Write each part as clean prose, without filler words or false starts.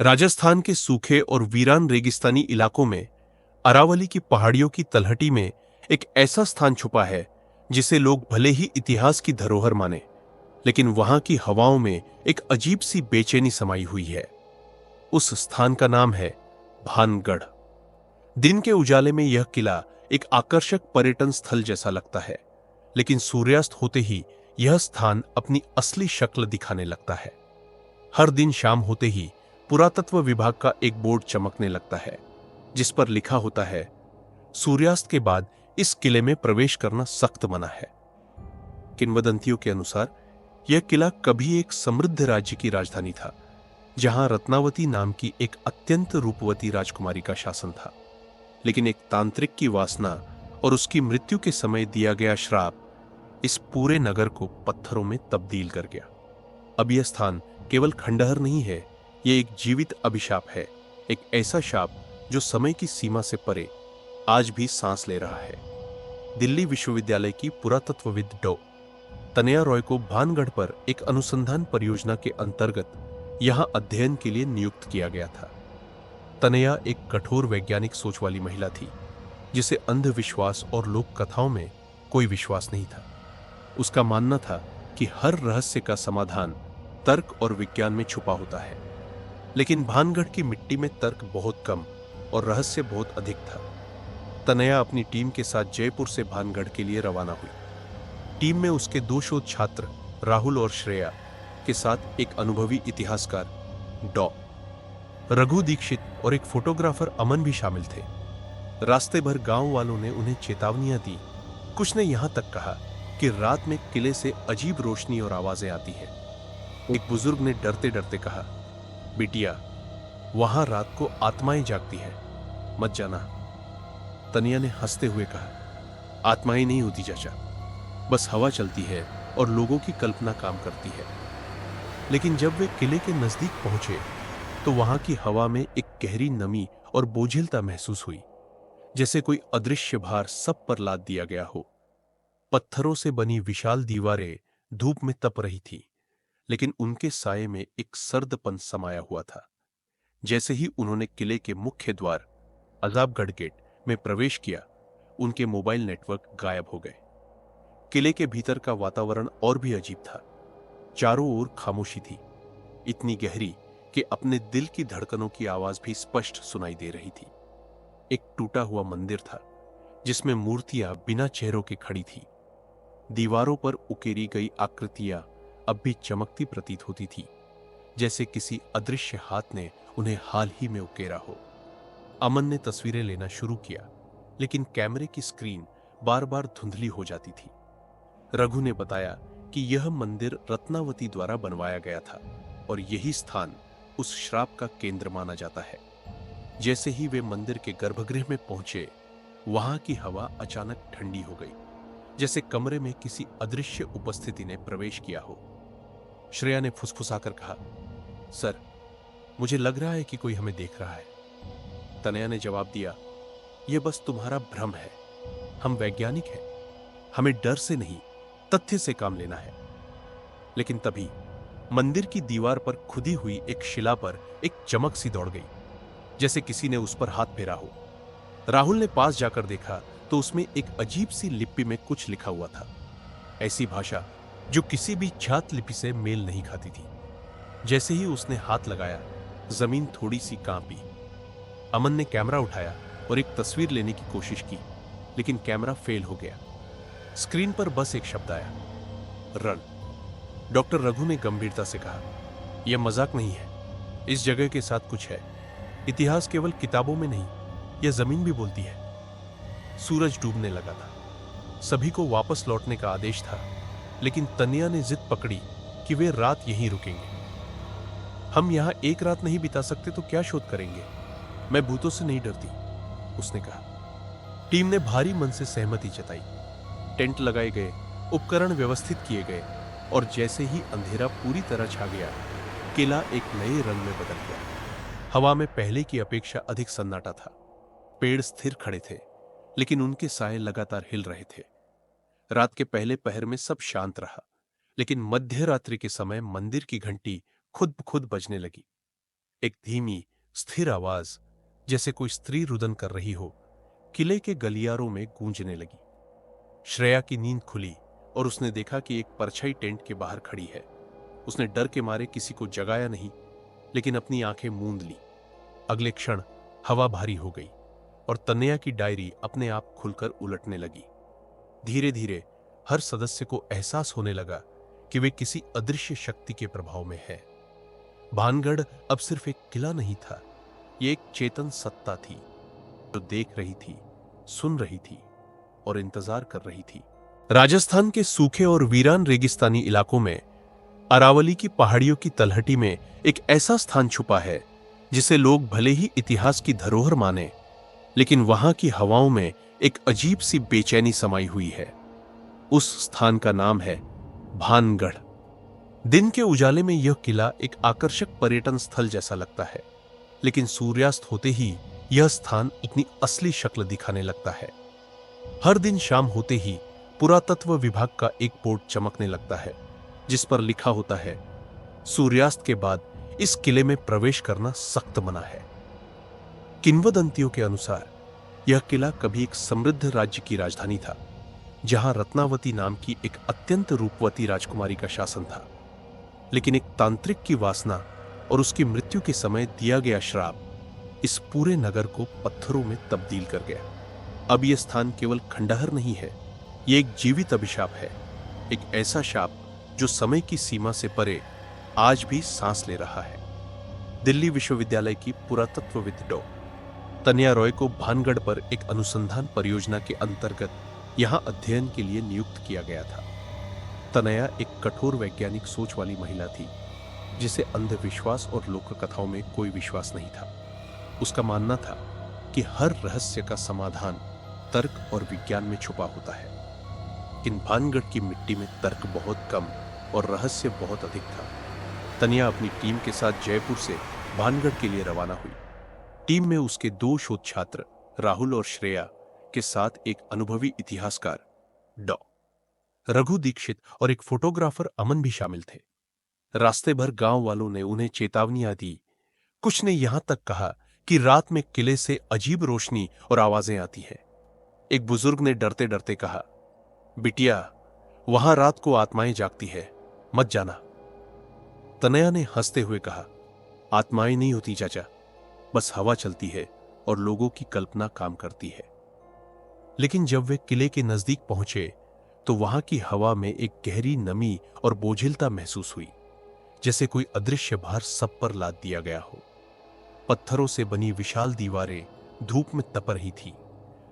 राजस्थान के सूखे और वीरान रेगिस्तानी इलाकों में अरावली की पहाड़ियों की तलहटी में एक ऐसा स्थान छुपा है जिसे लोग भले ही इतिहास की धरोहर माने, लेकिन वहां की हवाओं में एक अजीब सी बेचैनी समाई हुई है। उस स्थान का नाम है भानगढ़। दिन के उजाले में यह किला एक आकर्षक पर्यटन स्थल जैसा लगता है, लेकिन सूर्यास्त होते ही यह स्थान अपनी असली शक्ल दिखाने लगता है। हर दिन शाम होते ही पुरातत्व विभाग का एक बोर्ड चमकने लगता है, जिस पर लिखा होता है, सूर्यास्त के बाद इस किले में प्रवेश करना सख्त मना है। किंवदंतियों के अनुसार यह किला कभी एक समृद्ध राज्य की राजधानी था, जहां रत्नावती नाम की एक अत्यंत रूपवती राजकुमारी का शासन था। लेकिन एक तांत्रिक की वासना और उसकी मृत्यु के समय दिया गया श्राप इस पूरे नगर को पत्थरों में तब्दील कर गया। अब यह स्थान केवल खंडहर नहीं है, यह एक जीवित अभिशाप है, एक ऐसा शाप जो समय की सीमा से परे आज भी सांस ले रहा है। दिल्ली विश्वविद्यालय की पुरातत्वविद डॉ तनया रॉय को भानगढ़ पर एक अनुसंधान परियोजना के अंतर्गत यहां अध्ययन के लिए नियुक्त किया गया था। तनया एक कठोर वैज्ञानिक सोच वाली महिला थी, जिसे अंधविश्वास और लोक कथाओं में कोई विश्वास नहीं था। उसका मानना था कि हर रहस्य का समाधान तर्क और विज्ञान में छुपा होता है। लेकिन भानगढ़ की मिट्टी में तर्क बहुत कम और रहस्य बहुत अधिक था। तनया अपनी टीम के साथ जयपुर से भानगढ़ के लिए रवाना हुई। टीम में उसके दो शोध छात्र राहुल और श्रेया के साथ एक अनुभवी इतिहासकार डॉ रघु दीक्षित और एक फोटोग्राफर अमन भी शामिल थे। रास्ते भर गांव वालों ने उन्हें चेतावनियां दी। कुछ ने यहां तक कहा कि रात में किले से अजीब रोशनी और आवाजें आती हैं। एक बुजुर्ग ने डरते डरते कहा, बिटिया, वहां रात को आत्माएं जागती है, मत जाना। तनिया ने हंसते हुए कहा, आत्माएं नहीं होती चाचा, बस हवा चलती है और लोगों की कल्पना काम करती है। लेकिन जब वे किले के नजदीक पहुंचे तो वहां की हवा में एक गहरी नमी और बोझिलता महसूस हुई, जैसे कोई अदृश्य भार सब पर लाद दिया गया हो। पत्थरों से बनी विशाल दीवारें धूप में तप रही थी, लेकिन उनके साये में एक सर्दपन समाया हुआ था। जैसे ही उन्होंने किले के मुख्य द्वार अजाबगढ़ गेट में प्रवेश किया, उनके मोबाइल नेटवर्क गायब हो गए। किले के भीतर का वातावरण और भी अजीब था। चारों ओर खामोशी थी, इतनी गहरी कि अपने दिल की धड़कनों की आवाज भी स्पष्ट सुनाई दे रही थी। एक टूटा हुआ मंदिर था, जिसमें मूर्तियां बिना चेहरों के खड़ी थी। दीवारों पर उकेरी गई आकृतियां अब भी चमकती प्रतीत होती थी, जैसे किसी अदृश्य हाथ ने उन्हें हाल ही में उकेरा हो। अमन ने तस्वीरें लेना शुरू किया, लेकिन कैमरे की स्क्रीन बार बार धुंधली हो जाती थी। रघु ने बताया कि यह मंदिर रत्नावती द्वारा बनवाया गया था और यही स्थान उस श्राप का केंद्र माना जाता है। जैसे ही वे मंदिर के गर्भगृह में पहुंचे, वहां की हवा अचानक ठंडी हो गई, जैसे कमरे में किसी अदृश्य उपस्थिति ने प्रवेश किया हो। श्रेया ने फुसफुसाकर कहा, सर, मुझे लग रहा है कि कोई हमें देख रहा है। तनया ने जवाब दिया, यह बस तुम्हारा भ्रम है। हम वैज्ञानिक हैं, हमें डर से नहीं, तथ्य से काम लेना है। लेकिन तभी मंदिर की दीवार पर खुदी हुई एक शिला पर एक चमक सी दौड़ गई, जैसे किसी ने उस पर हाथ फेरा हो। राहुल ने पास जाकर देखा तो उसमें एक अजीब सी लिपि में कुछ लिखा हुआ था, ऐसी भाषा जो किसी भी छात लिपि से मेल नहीं खाती थी। जैसे ही उसने हाथ लगाया, जमीन थोड़ी सी कांपी। अमन ने कैमरा उठाया और एक तस्वीर लेने की कोशिश की, लेकिन कैमरा फेल हो गया। स्क्रीन पर बस एक शब्द आया, रन। डॉक्टर रघु ने गंभीरता से कहा, यह मजाक नहीं है, इस जगह के साथ कुछ है। इतिहास केवल किताबों में नहीं, यह जमीन भी बोलती है। सूरज डूबने लगा था, सभी को वापस लौटने का आदेश था, लेकिन तनिया ने जिद पकड़ी कि वे रात यहीं रुकेंगे। हम यहां एक रात नहीं बिता सकते तो क्या शोध करेंगे? मैं भूतों से नहीं डरती, उसने कहा। टीम ने भारी मन से सहमति जताई। टेंट लगाए गए, उपकरण व्यवस्थित किए गए, और जैसे ही अंधेरा पूरी तरह छा गया, किला एक नए रंग में बदल गया। हवा में पहले की अपेक्षा अधिक सन्नाटा था। पेड़ स्थिर खड़े थे, लेकिन उनके साए लगातार हिल रहे थे। रात के पहले पहर में सब शांत रहा, लेकिन मध्य रात्रि के समय मंदिर की घंटी खुद ब खुद बजने लगी। एक धीमी स्थिर आवाज, जैसे कोई स्त्री रुदन कर रही हो, किले के गलियारों में गूंजने लगी। श्रेया की नींद खुली और उसने देखा कि एक परछाई टेंट के बाहर खड़ी है। उसने डर के मारे किसी को जगाया नहीं, लेकिन अपनी आंखें मूंद ली। अगले क्षण हवा भारी हो गई और तन्या की डायरी अपने आप खुलकर उलटने लगी। धीरे धीरे हर सदस्य को एहसास होने लगा कि वे किसी अदृश्य शक्ति के प्रभाव में है। भानगढ़ अब सिर्फ एक किला नहीं था, ये एक चेतन सत्ता थी जो देख रही थी, सुन रही थी और इंतजार कर रही थी। राजस्थान के सूखे और वीरान रेगिस्तानी इलाकों में अरावली की पहाड़ियों की तलहटी में एक ऐसा स्थान छुपा है जिसे लोग भले ही इतिहास की धरोहर माने, लेकिन वहां की हवाओं में एक अजीब सी बेचैनी समाई हुई है। उस स्थान का नाम है भानगढ़। दिन के उजाले में यह किला एक आकर्षक पर्यटन स्थल जैसा लगता है, लेकिन सूर्यास्त होते ही यह स्थान अपनी असली शक्ल दिखाने लगता है। हर दिन शाम होते ही पुरातत्व विभाग का एक बोर्ड चमकने लगता है, जिस पर लिखा होता है, सूर्यास्त के बाद इस किले में प्रवेश करना सख्त मना है। किंवदंतियों के अनुसार यह किला कभी एक समृद्ध राज्य की राजधानी था, जहां रत्नावती नाम की एक अत्यंत रूपवती राजकुमारी का शासन था। लेकिन एक तांत्रिक की वासना और उसकी मृत्यु के समय दिया गया श्राप इस पूरे नगर को पत्थरों में तब्दील कर गया। अब यह स्थान केवल खंडहर नहीं है, यह एक जीवित अभिशाप है, एक ऐसा शाप जो समय की सीमा से परे आज भी सांस ले रहा है। दिल्ली विश्वविद्यालय की पुरातत्वविद डॉ. तन्या रॉय को भानगढ़ पर एक अनुसंधान परियोजना के अंतर्गत यहां अध्ययन के लिए नियुक्त किया गया था। तनया एक कठोर वैज्ञानिक सोच वाली महिला थी, जिसे अंधविश्वास और लोक कथाओं में कोई विश्वास नहीं था। उसका मानना था कि हर रहस्य का समाधान तर्क और विज्ञान में छुपा होता है। लेकिन भानगढ़ की मिट्टी में तर्क बहुत कम और रहस्य बहुत अधिक था। तनिया अपनी टीम के साथ जयपुर से भानगढ़ के लिए रवाना हुई। टीम में उसके 2 शोध छात्र राहुल और श्रेया के साथ एक अनुभवी इतिहासकार डॉ. रघु दीक्षित और एक फोटोग्राफर अमन भी शामिल थे। रास्ते भर गांव वालों ने उन्हें चेतावनियां दी। कुछ ने यहां तक कहा कि रात में किले से अजीब रोशनी और आवाजें आती हैं। एक बुजुर्ग ने डरते डरते कहा, बिटिया, वहां रात को आत्माएं जागती है, मत जाना। तनया ने हंसते हुए कहा, आत्माएं नहीं होती चाचा, बस हवा चलती है और लोगों की कल्पना काम करती है। लेकिन जब वे किले के नजदीक पहुंचे तो वहां की हवा में एक गहरी नमी और बोझिलता महसूस हुई, जैसे कोई अदृश्य भार सब पर लाद दिया गया हो। पत्थरों से बनी विशाल दीवारें धूप में तप रही थी,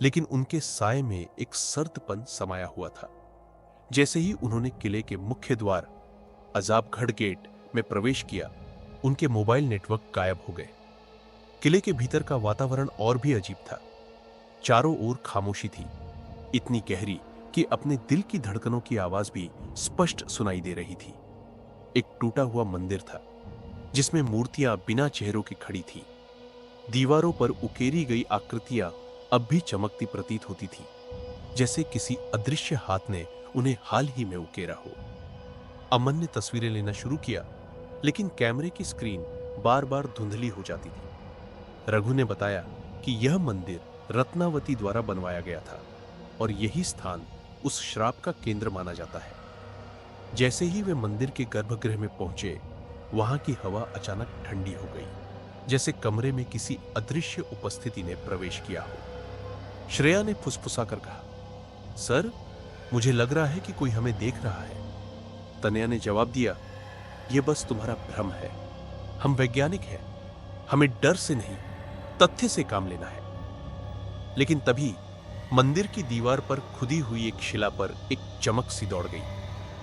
लेकिन उनके साए में एक सर्दपन समाया हुआ था। जैसे ही उन्होंने किले के मुख्य द्वार अजाबगढ़ गेट में प्रवेश किया, उनके मोबाइल नेटवर्क गायब हो गए। किले के भीतर का वातावरण और भी अजीब था। चारों ओर खामोशी थी, इतनी गहरी कि अपने दिल की धड़कनों की आवाज भी स्पष्ट सुनाई दे रही थी। एक टूटा हुआ मंदिर था, जिसमें मूर्तियां बिना चेहरों की खड़ी थी। दीवारों पर उकेरी गई आकृतियां अब भी चमकती प्रतीत होती थी, जैसे किसी अदृश्य हाथ ने उन्हें हाल ही में उकेरा हो। अमन ने तस्वीरें लेना शुरू किया, लेकिन कैमरे की स्क्रीन बार बार धुंधली हो जाती थी। रघु ने बताया कि यह मंदिर रत्नावती द्वारा बनवाया गया था और यही स्थान उस श्राप का केंद्र माना जाता है। जैसे ही वे मंदिर के गर्भगृह में पहुंचे, वहां की हवा अचानक ठंडी हो गई, जैसे कमरे में किसी अदृश्य उपस्थिति ने प्रवेश किया हो। श्रेया ने फुसफुसाकर कहा, सर, मुझे लग रहा है कि कोई हमें देख रहा है। तनया ने जवाब दिया, यह बस तुम्हारा भ्रम है। हम वैज्ञानिक हैं, हमें डर से नहीं, तथ्य से काम लेना है। लेकिन तभी मंदिर की दीवार पर खुदी हुई एक शिला पर एक चमक सी दौड़ गई,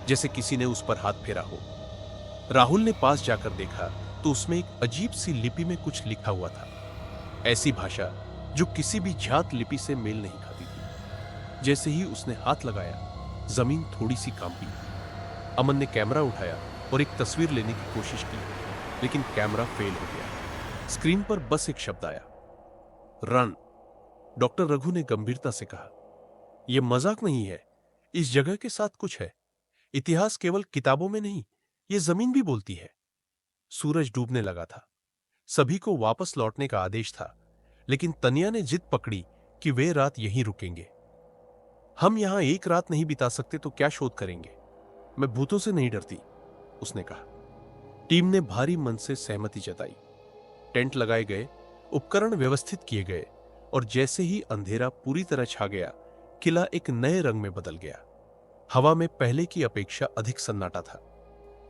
जैसे किसी ने उस पर हाथ फेरा हो। राहुल ने पास जाकर देखा तो उसमें एक अजीब सी लिपि में कुछ लिखा हुआ था, ऐसी भाषा जो किसी भी जात लिपि से मेल नहीं खाती थी। जैसे ही उसने हाथ लगाया, जमीन थोड़ी सी कांपी। अमन ने कैमरा उठाया और एक तस्वीर लेने की कोशिश की, लेकिन कैमरा फेल हो गया। स्क्रीन पर बस एक शब्द आया, रन। डॉक्टर रघु ने गंभीरता से कहा, यह मजाक नहीं है, इस जगह के साथ कुछ है। इतिहास केवल किताबों में नहीं, यह जमीन भी बोलती है। सूरज डूबने लगा था। सभी को वापस लौटने का आदेश था, लेकिन तनिया ने जिद पकड़ी कि वे रात यहीं रुकेंगे। हम यहां एक रात नहीं बिता सकते तो क्या शोध करेंगे? मैं भूतों से नहीं डरती, उसने कहा। टीम ने भारी मन से सहमति जताई। टेंट लगाए गए, उपकरण व्यवस्थित किए गए, और जैसे ही अंधेरा पूरी तरह छा गया, किला एक नए रंग में बदल गया। हवा में पहले की अपेक्षा अधिक सन्नाटा था।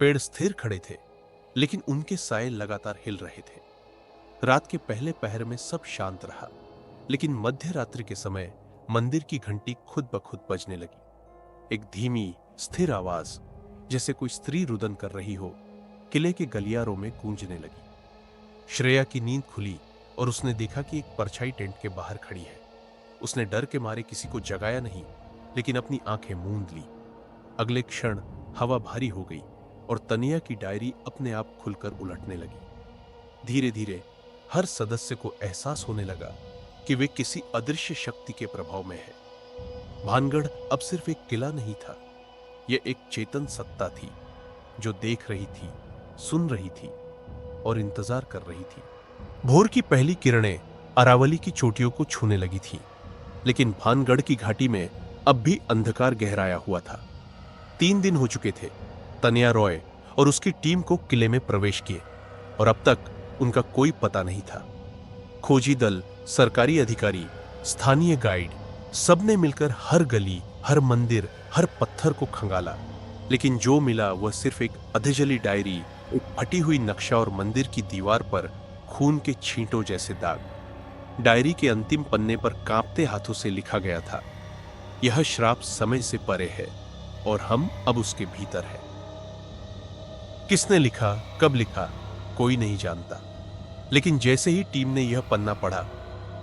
पेड़ स्थिर खड़े थे, लेकिन उनके साए लगातार हिल रहे थे। रात के पहले पहर में सब शांत रहा, लेकिन मध्य रात्रि के समय मंदिर की घंटी खुद ब खुद बजने लगी। एक धीमी, स्थिर आवाज, जैसे कोई स्त्री रुदन कर रही हो, किले के गलियारों में गूंजने लगी। श्रेया की नींद खुली और उसने देखा कि एक परछाई टेंट के बाहर खड़ी है। उसने डर के मारे किसी को जगाया नहीं, लेकिन अपनी आंखें मूंद ली। अगले क्षण हवा भारी हो गई और तनिया की डायरी अपने आप खुलकर उलटने लगी। धीरे धीरे हर सदस्य को एहसास होने लगा कि वे किसी अदृश्य शक्ति के प्रभाव में है। भानगढ़ अब सिर्फ एक किला नहीं था, यह एक चेतन सत्ता थी, जो देख रही थी, सुन रही थी और इंतजार कर रही थी। भोर की पहली किरणें अरावली की चोटियों को छूने लगी थी, लेकिन भानगढ़ की घाटी में अब भी अंधकार गहराया हुआ था। 3 दिन हो चुके थे तनिया रॉय और उसकी टीम को किले में प्रवेश किए, और अब तक उनका कोई पता नहीं था। खोजी दल, सरकारी अधिकारी, स्थानीय गाइड, सबने मिलकर हर गली, हर मंदिर, हर पत्थर को खंगाला, लेकिन जो मिला वह सिर्फ एक अधजली डायरी, एक फटी हुई नक्शा और मंदिर की दीवार पर खून के छींटों जैसे दाग। डायरी के अंतिम पन्ने पर कांपते हाथों से लिखा गया था, यह श्राप समय से परे है और हम अब उसके भीतर हैं। किसने लिखा, कब लिखा, कोई नहीं जानता, लेकिन जैसे ही टीम ने यह पन्ना पढ़ा,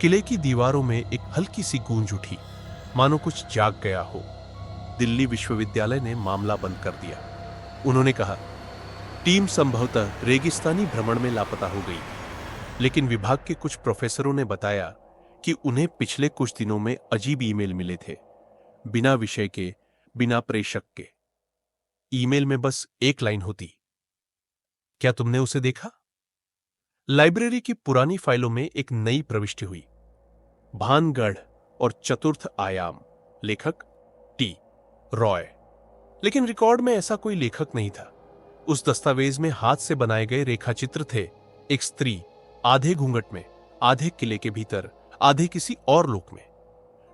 किले की दीवारों में एक हल्की सी गूंज उठी, मानो कुछ जाग गया हो। दिल्ली विश्वविद्यालय ने मामला बंद कर दिया। उन्होंने कहा, टीम संभवतः रेगिस्तानी भ्रमण में लापता हो गई, लेकिन विभाग के कुछ प्रोफेसरों ने बताया कि उन्हें पिछले कुछ दिनों में अजीब ईमेल मिले थे, बिना विषय के, बिना प्रेषक के। ईमेल में बस एक लाइन होती, क्या तुमने उसे देखा? लाइब्रेरी की पुरानी फाइलों में एक नई प्रविष्टि हुई, भानगढ़ और चतुर्थ आयाम, लेखक टी रॉय। लेकिन रिकॉर्ड में ऐसा कोई लेखक नहीं था। उस दस्तावेज में हाथ से बनाए गए रेखाचित्र थे, एक स्त्री, आधे घूंघट में, आधे किले के भीतर, आधे किसी और लोक में।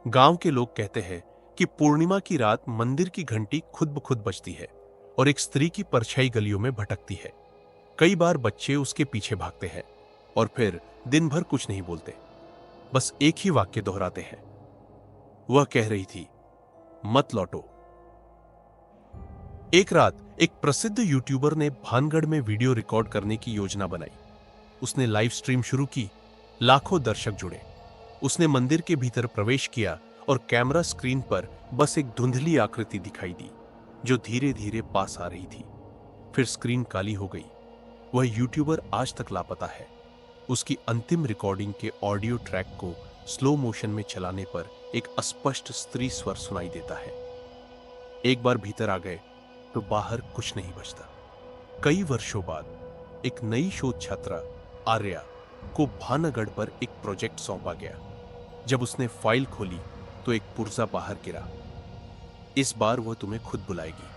गांव के लोग कहते हैं कि पूर्णिमा की रात मंदिर की घंटी खुद ब खुद बजती है और एक स्त्री की परछाई गलियों में भटकती है। कई बार बच्चे उसके पीछे भागते हैं और फिर दिन भर कुछ नहीं बोलते, बस एक ही वाक्य दोहराते हैं। वह कह रही थी, मत लौटो। एक रात एक प्रसिद्ध यूट्यूबर ने भानगढ़ में वीडियो रिकॉर्ड करने की योजना बनाई। उसने लाइव स्ट्रीम शुरू की, लाखों दर्शक जुड़े। उसने मंदिर के भीतर प्रवेश किया और कैमरा स्क्रीन पर बस एक धुंधली आकृति दिखाई दी, जो धीरे धीरे पास आ रही थी। फिर स्क्रीन काली हो गई। वह यूट्यूबर आज तक लापता है। उसकी अंतिम रिकॉर्डिंग के ऑडियो ट्रैक को स्लो मोशन में चलाने पर एक अस्पष्ट स्त्री स्वर सुनाई देता है। एक बार भीतर आ गए तो बाहर कुछ नहीं बचता। कई वर्षों बाद एक नई शोध छात्रा आर्या को भानगढ़ पर एक प्रोजेक्ट सौंपा गया। जब उसने फाइल खोली तो एक पुर्जा बाहर गिरा। इस बार वह तुम्हें खुद बुलाएगी।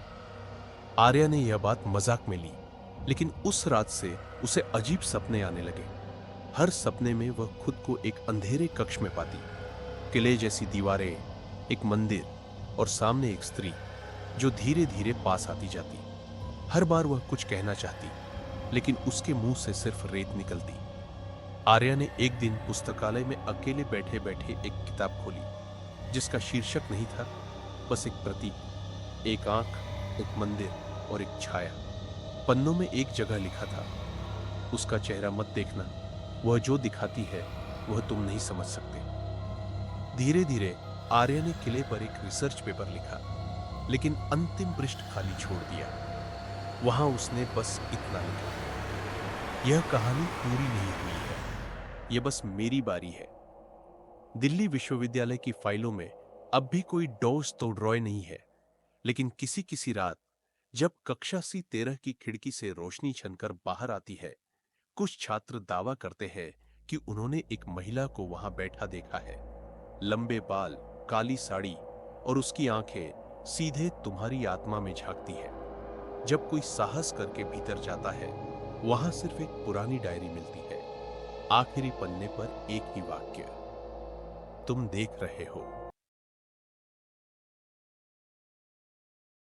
आर्या ने यह बात मजाक में ली, लेकिन उस रात से उसे अजीब सपने आने लगे। हर सपने में वह खुद को एक अंधेरे कक्ष में पाती, किले जैसी दीवारें, एक मंदिर और सामने एक स्त्री जो धीरे धीरे पास आती जाती। हर बार वह कुछ कहना चाहती, लेकिन उसके मुंह से सिर्फ रेत निकलती। आर्या ने एक दिन पुस्तकालय में अकेले बैठे बैठे एक किताब खोली, जिसका शीर्षक नहीं था, बस एक प्रतीक, एक आंख, एक मंदिर और एक छाया। पन्नों में एक जगह लिखा था, उसका चेहरा मत देखना, वह जो दिखाती है वह तुम नहीं समझ सकते। धीरे धीरे आर्या ने किले पर एक रिसर्च पेपर लिखा, लेकिन अंतिम पृष्ठ खाली छोड़ दिया। वहां उसने बस इतना लिखा, यह कहानी पूरी नहीं हुई है, यह बस मेरी बारी है। दिल्ली विश्वविद्यालय की फाइलों में अब भी कोई डॉस तोड़रॉय नहीं है, लेकिन किसी किसी रात जब कक्षा C13 की खिड़की से रोशनी छनकर बाहर आती है, कुछ छात्र दावा करते हैं कि उन्होंने एक महिला को वहां बैठा देखा है, लंबे बाल, काली साड़ी, और उसकी आंखें सीधे तुम्हारी आत्मा में झांकती है। जब कोई साहस करके भीतर जाता है, वहां सिर्फ एक पुरानी डायरी मिलती है। आखिरी पन्ने पर एक ही वाक्य, तुम देख रहे हो।